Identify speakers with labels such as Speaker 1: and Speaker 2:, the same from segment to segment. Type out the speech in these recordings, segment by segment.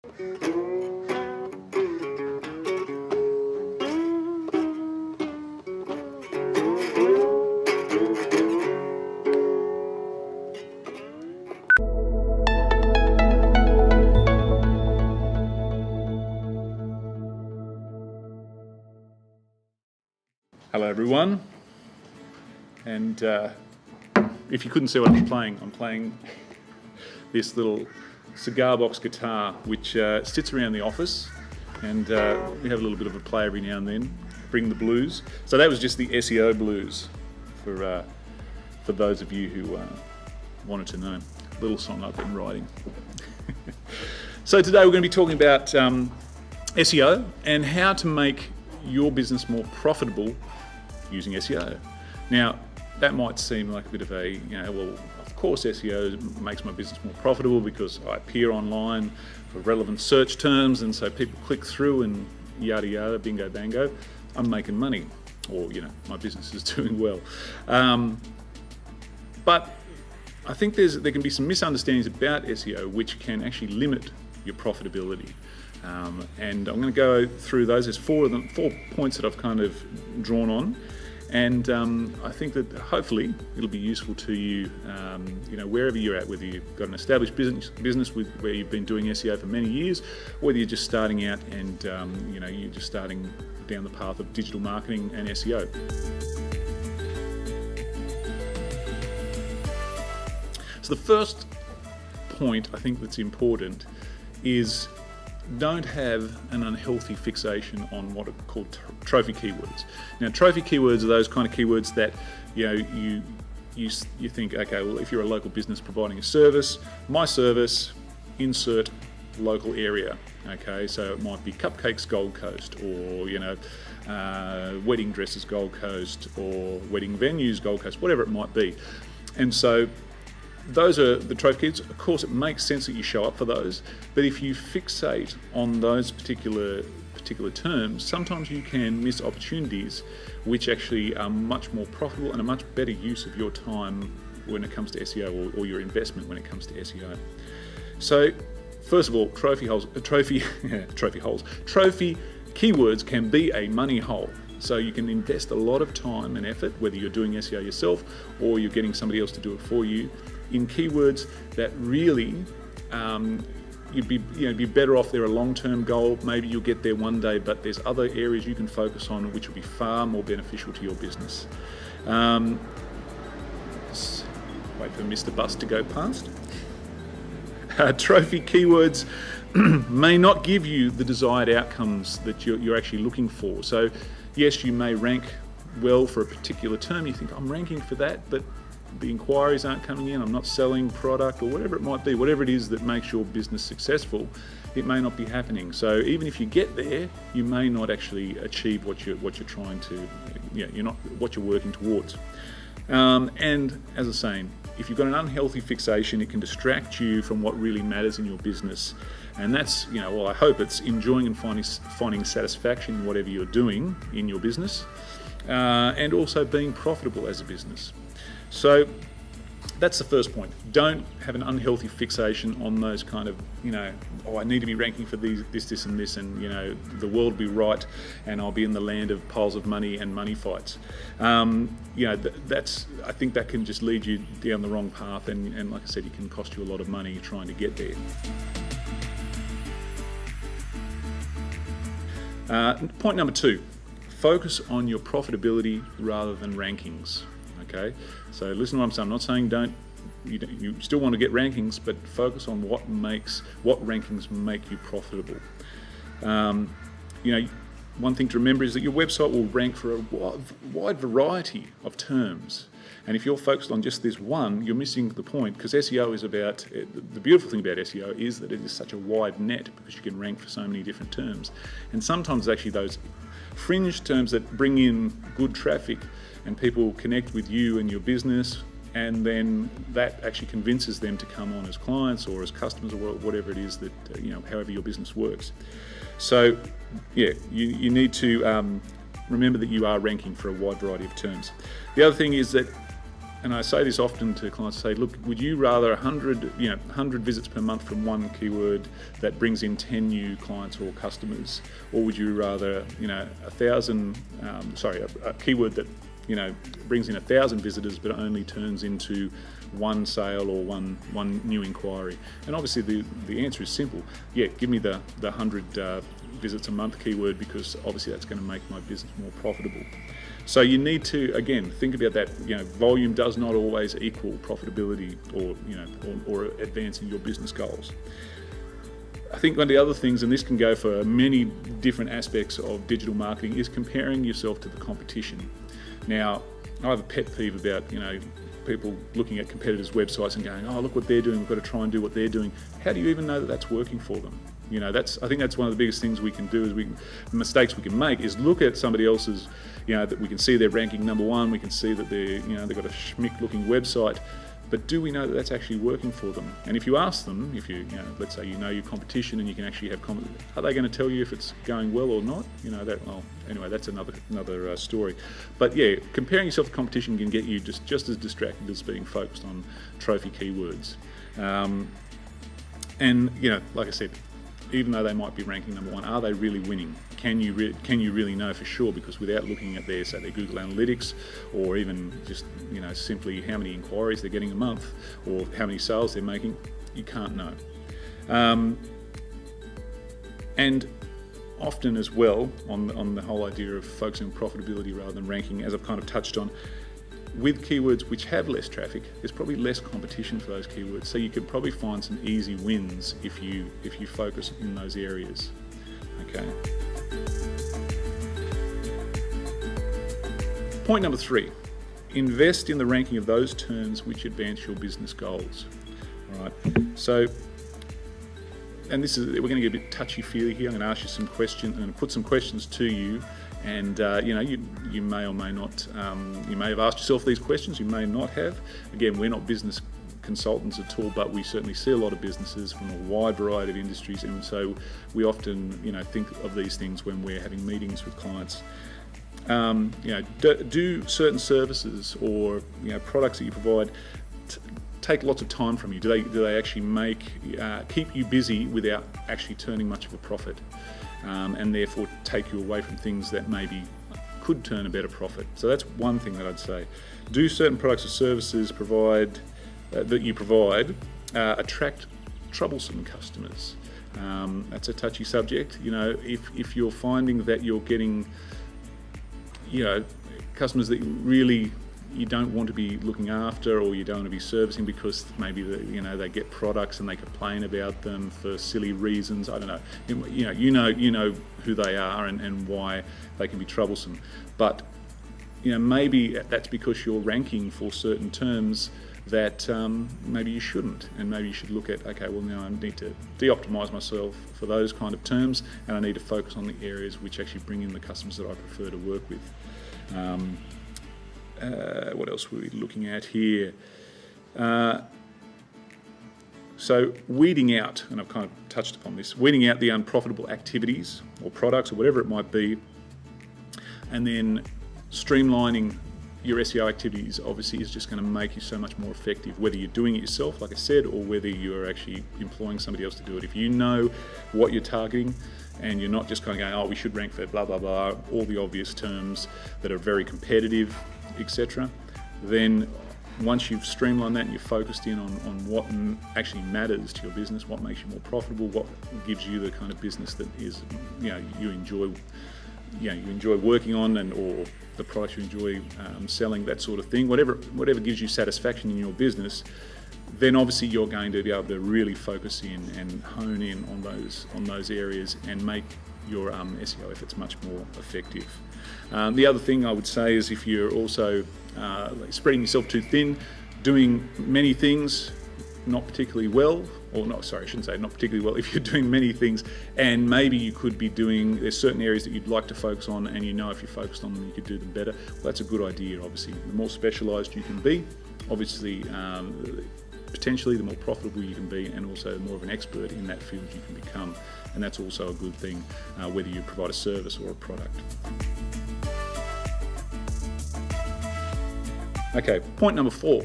Speaker 1: Hello everyone, and if you couldn't see what I'm playing this little cigar box guitar which sits around the office, and we have a little bit of a play every now and then, bring the blues. So that was just the SEO blues for those of you who wanted to know. A little song I've been writing. So today we're going to be talking about SEO and how to make your business more profitable using SEO. Now, that might seem like a bit of a, well, of course SEO makes my business more profitable because I appear online for relevant search terms, and so people click through and yada yada, bingo bango, I'm making money, or my business is doing well. But I think there can be some misunderstandings about SEO which can actually limit your profitability. And I'm going to go through those. There's four points that I've kind of drawn on, and I think that hopefully it'll be useful to you, wherever you're at, whether you've got an established business where you've been doing SEO for many years, whether you're just starting out and you're just starting down the path of digital marketing and SEO. So the first point I think that's important is don't have an unhealthy fixation on what are called trophy keywords. Now, trophy keywords are those kind of keywords that you think, okay, well, if you're a local business providing a service, my service, insert local area. Okay, so it might be cupcakes Gold Coast, or wedding dresses Gold Coast, or wedding venues Gold Coast, whatever it might be. And so those are the trophy keywords. Of course, it makes sense that you show up for those, but if you fixate on those particular terms, sometimes you can miss opportunities which actually are much more profitable and a much better use of your time when it comes to SEO, or your investment when it comes to SEO. So, first of all, trophy keywords can be a money hole. So you can invest a lot of time and effort, whether you're doing SEO yourself or you're getting somebody else to do it for you, in keywords that really you'd be better off. They're a long-term goal. Maybe you'll get there one day, but there's other areas you can focus on which will be far more beneficial to your business. Wait for Mr. Bus to go past. Trophy keywords may not give you the desired outcomes that you're actually looking for. So yes, you may rank well for a particular term. You think, I'm ranking for that, but the inquiries aren't coming in, I'm not selling product, or whatever it might be, whatever it is that makes your business successful, it may not be happening. So even if you get there, you may not actually achieve what you're trying to, you're not what you're working towards. And as I was saying, if you've got an unhealthy fixation, it can distract you from what really matters in your business. And that's, I hope it's enjoying and finding satisfaction in whatever you're doing in your business, and also being profitable as a business. So that's the first point. Don't have an unhealthy fixation on those kind of, I need to be ranking for this and this, and the world will be right, and I'll be in the land of piles of money and money fights. That's, I think that can just lead you down the wrong path, and like I said, it can cost you a lot of money trying to get there. Point number 2, focus on your profitability rather than rankings. Okay, so listen to what I'm saying. I'm not saying you still want to get rankings, but focus on what rankings make you profitable. One thing to remember is that your website will rank for a wide variety of terms. And if you're focused on just this one, you're missing the point, because SEO is about, the beautiful thing about SEO is that it is such a wide net, because you can rank for so many different terms. And sometimes actually those fringe terms that bring in good traffic and people connect with you and your business, and then that actually convinces them to come on as clients or as customers, or whatever it is that, however your business works. So yeah, you need to remember that you are ranking for a wide variety of terms. The other thing is that and I say this often to clients, say, look, would you rather 100 visits per month from one keyword that brings in 10 new clients or customers, or would you rather, a keyword that, brings in 1,000 visitors but only turns into one sale or one new inquiry? And obviously the answer is simple. Yeah, give me the 100 visits a month keyword, because obviously that's going to make my business more profitable. So you need to, again, think about that. Volume does not always equal profitability or advancing your business goals. I think one of the other things, and this can go for many different aspects of digital marketing, is comparing yourself to the competition. Now, I have a pet peeve about, people looking at competitors' websites and going, oh, look what they're doing, we've got to try and do what they're doing. How do you even know that that's working for them? I think that's one of the biggest things we can do, mistakes we can make is look at somebody else's, that we can see they're ranking number one, we can see that they've got a schmick looking website, but do we know that that's actually working for them? And if you ask them, let's say your competition and you can actually have are they going to tell you if it's going well or not? Anyway, that's another story. But yeah, comparing yourself to competition can get you just as distracted as being focused on trophy keywords. And like I said, even though they might be ranking number one, are they really winning? Can you really know for sure? Because without looking at their Google Analytics, or even just simply how many inquiries they're getting a month, or how many sales they're making, you can't know. And often as well, on the whole idea of focusing on profitability rather than ranking, as I've kind of touched on, with keywords which have less traffic, there's probably less competition for those keywords. So you can probably find some easy wins if you focus in those areas. Okay. Point number 3, invest in the ranking of those terms which advance your business goals. All right. So, and we're going to get a bit touchy-feely here. I'm going to ask you some questions. I'm going to put some questions to you. And you may or may not, you may have asked yourself these questions, you may not have. Again, we're not business consultants at all, but we certainly see a lot of businesses from a wide variety of industries, and so we often think of these things when we're having meetings with clients. Do certain services or products that you provide take lots of time from you? Do they actually keep you busy without actually turning much of a profit? And therefore take you away from things that maybe could turn a better profit. So that's one thing that I'd say. Do certain products or services that you provide attract troublesome customers? That's a touchy subject. If you're finding that you're getting customers that really you don't want to be looking after, or you don't want to be servicing because maybe they get products and they complain about them for silly reasons. I don't know. You know who they are and why they can be troublesome. But maybe that's because you're ranking for certain terms that maybe you shouldn't, and maybe you should look at, okay, well now I need to de-optimize myself for those kind of terms, and I need to focus on the areas which actually bring in the customers that I prefer to work with. What else were we looking at here? So weeding out, and I've kind of touched upon this, weeding out the unprofitable activities or products or whatever it might be, and then streamlining your SEO activities obviously is just going to make you so much more effective, whether you're doing it yourself, like I said, or whether you're actually employing somebody else to do it. If you know what you're targeting, and you're not just kind of going, oh, we should rank for blah, blah, blah, all the obvious terms that are very competitive, etc., then once you've streamlined that and you're focused in on what actually matters to your business, what makes you more profitable, what gives you the kind of business that is, you enjoy working on, or the products you enjoy selling, that sort of thing, whatever gives you satisfaction in your business, then obviously you're going to be able to really focus in and hone in on those areas and make your SEO efforts much more effective. The other thing I would say is, if you're also spreading yourself too thin, doing many things not particularly well, or not, sorry, I shouldn't say not particularly well, if you're doing many things and maybe you could be there's certain areas that you'd like to focus on, and if you focused on them you could do them better, well, that's a good idea. Obviously, the more specialised you can be, obviously potentially the more profitable you can be, and also the more of an expert in that field you can become, and that's also a good thing, whether you provide a service or a product. Okay, point number 4.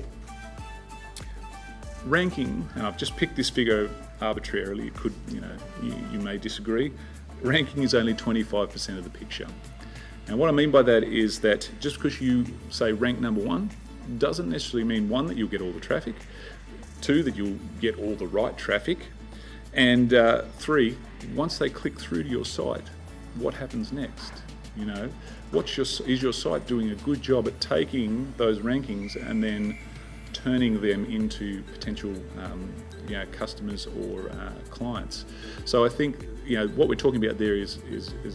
Speaker 1: Ranking, and I've just picked this figure arbitrarily. It could, you may disagree. Ranking is only 25% of the picture. And what I mean by that is that just because you say rank number 1 doesn't necessarily mean, 1, that you'll get all the traffic, 2, that you'll get all the right traffic, and 3, once they click through to your site, what happens next? Is your site doing a good job at taking those rankings and then turning them into potential customers or clients? So I think what we're talking about there is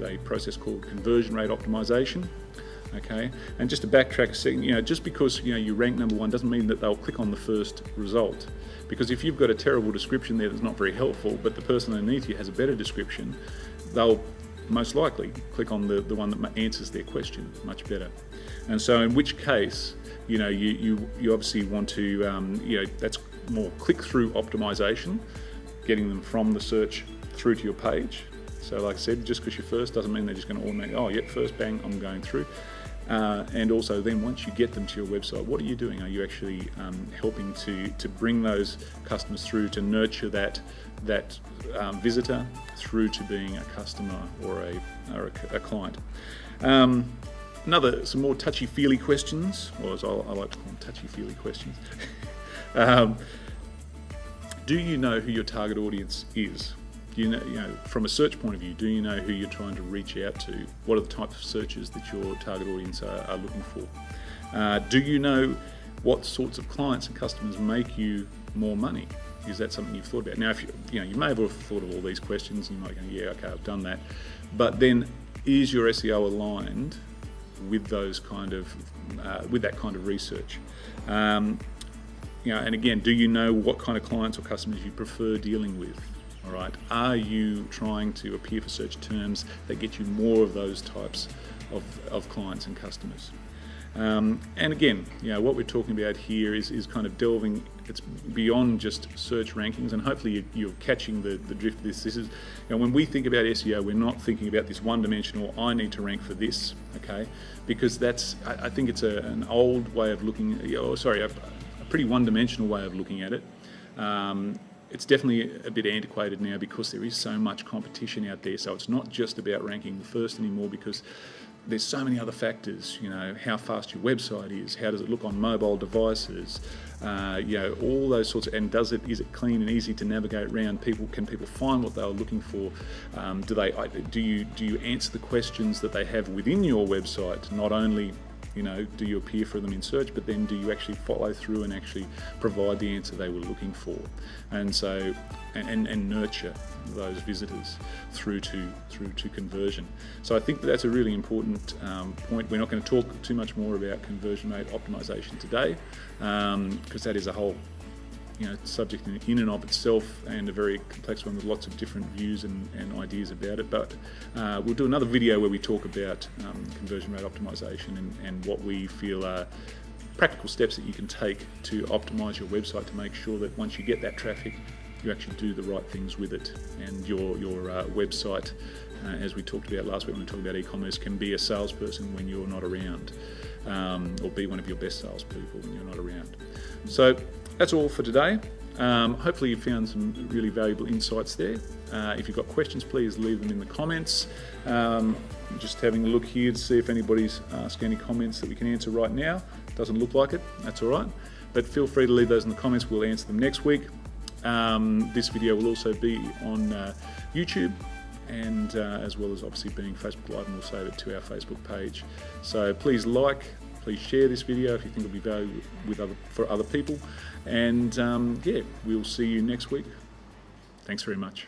Speaker 1: a process called conversion rate optimization. Okay, and just to backtrack a second, just because you rank number 1 doesn't mean that they'll click on the first result. Because if you've got a terrible description there that's not very helpful, but the person underneath you has a better description, they'll most likely click on the one that answers their question much better. And so in which case, you obviously want to, that's more click-through optimization, getting them from the search through to your page. So like I said, just because you're first doesn't mean they're just going to automatically, first, bang, I'm going through. And also then once you get them to your website, what are you doing? Are you actually helping to bring those customers through, to nurture that visitor through to being a customer or a client? Some more touchy-feely questions, or as I like to call them, touchy-feely questions. Do you know who your target audience is? From a search point of view, do you know who you're trying to reach out to? What are the types of searches that your target audience are looking for? Do you know what sorts of clients and customers make you more money? Is that something you've thought about? Now, if you may have thought of all these questions, and you might go, yeah, okay, I've done that. But then, is your SEO aligned with those with that kind of research? And again, do you know what kind of clients or customers you prefer dealing with? All right. Are you trying to appear for search terms that get you more of those types of clients and customers? And again, what we're talking about here is kind of delving. It's beyond just search rankings, and hopefully you're catching the drift of this. This is, when we think about SEO, we're not thinking about this one-dimensional, I need to rank for this, okay? Because I think it's an old way of looking, a pretty one-dimensional way of looking at it. It's definitely a bit antiquated now because there is so much competition out there. So it's not just about ranking first anymore, because there's so many other factors. How fast your website is, how does it look on mobile devices, all those sorts of, and is it clean and easy to navigate around? Can people find what they were looking for? Do you answer the questions that they have within your website? Not only do you appear for them in search, but then do you actually follow through and actually provide the answer they were looking for? And so, and nurture those visitors through to conversion. So I think that's a really important point. We're not going to talk too much more about conversion rate optimization today, because that is a whole subject in and of itself, and a very complex one with lots of different views and ideas about it. But we'll do another video where we talk about conversion rate optimization and what we feel are practical steps that you can take to optimize your website to make sure that once you get that traffic, you actually do the right things with it, and your website, as we talked about last week when we talked about e-commerce, can be a salesperson when you're not around, or be one of your best salespeople when you're not around. So that's all for today. Hopefully you found some really valuable insights there. If you've got questions, please leave them in the comments. Just having a look here to see if anybody's asked any comments that we can answer right now. Doesn't look like it, that's all right. But feel free to leave those in the comments, we'll answer them next week. This video will also be on YouTube, and as well as obviously being Facebook Live, and we'll save it to our Facebook page. So please please share this video if you think it'll be valuable for other people. And we'll see you next week. Thanks very much.